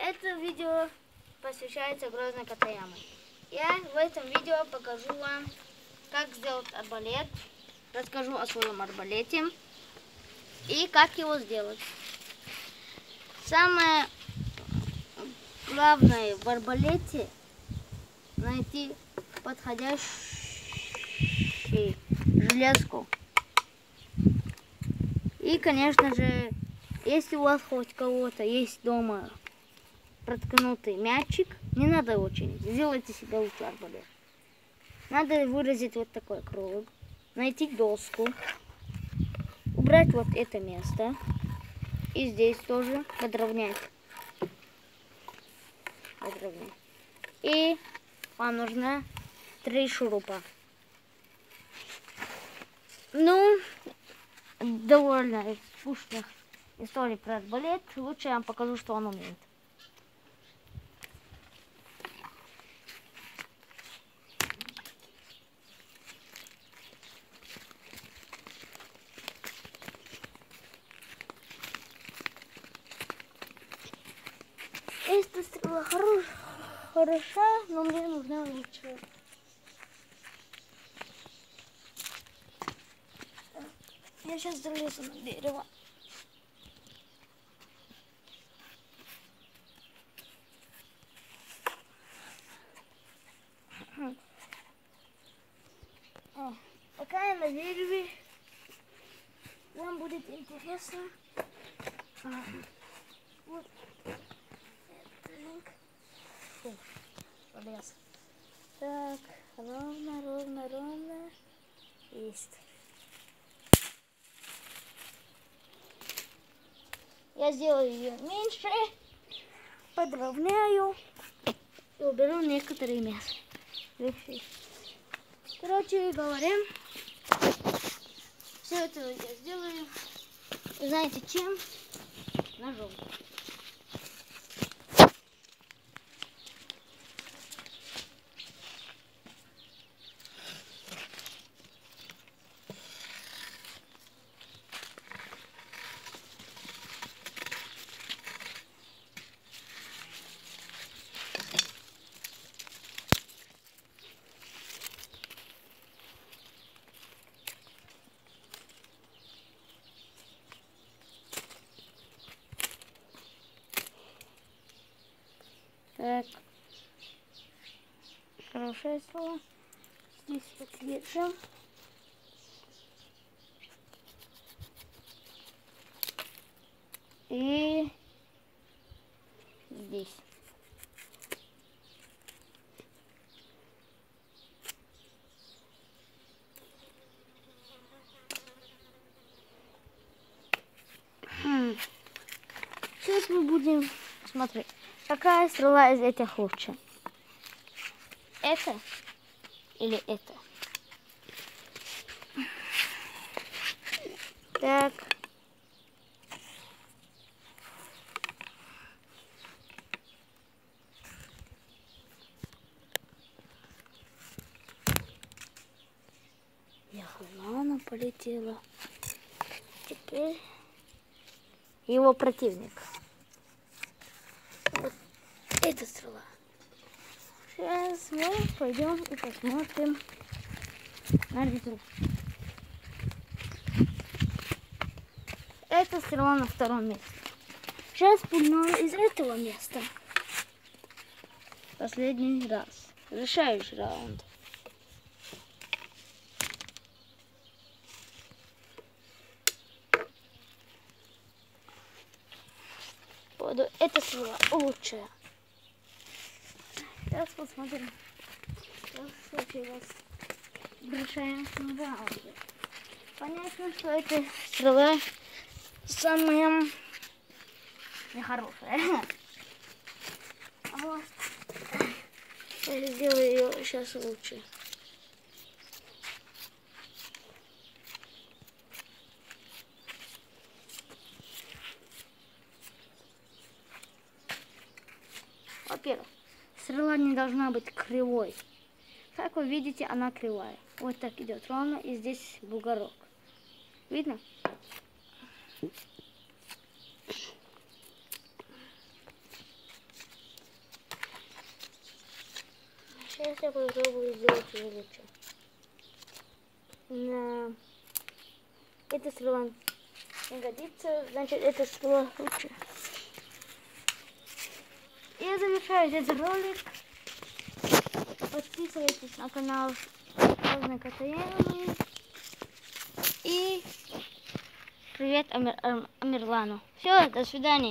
Это видео посвящается Грозной Котояме. Я в этом видео покажу вам, как сделать арбалет, расскажу о своем арбалете и как его сделать. Самое главное в арбалете найти подходящую железку. И, конечно же, если у вас хоть кого-то есть дома проткнутый мячик, не надо его чинить, сделайте себе лучше арбалет. Надо вырезать вот такой круг, найти доску, убрать вот это место и здесь тоже подровнять. И вам нужно 3 шурупа. Ну, довольно скучных историй про арбалет. Лучше я вам покажу, что он умеет. Эта стрела хороша, но мне нужна лучше. Я сейчас залезу на дерево. Пока я на дереве, вам будет интересно. Вот. Полез. Так, ровно. Есть. Я сделаю ее меньше, подровняю и уберу некоторые места. Короче говоря, все это я сделаю, знаете чем? Ножом. Так, хорошее слово. Здесь подвешим. И здесь. Сейчас мы будем смотреть, какая стрела из этих лучше. Это или это? Так. Она полетела. Теперь его противник. Вот эта стрела. Сейчас мы пойдем и посмотрим на результат. Эта стрела на втором месте. Сейчас пульнула из этого места. Последний раз. Решающий раунд. Это стрела лучшая. Сейчас посмотрим, что случилось. Решаем раунд. Понятно, что эта стрела самая нехорошая. Вот. Я сделаю ее сейчас лучше. Во-первых, стрела не должна быть кривой. Как вы видите, она кривая. Вот так идет ровно, и здесь бугорок. Видно? Сейчас я попробую сделать ее лучше. Эта стрела не годится, значит эта стрела лучше. Я завершаю этот ролик. Подписывайтесь на канал Розны Катаевой. И привет Амирлану. Все, до свидания.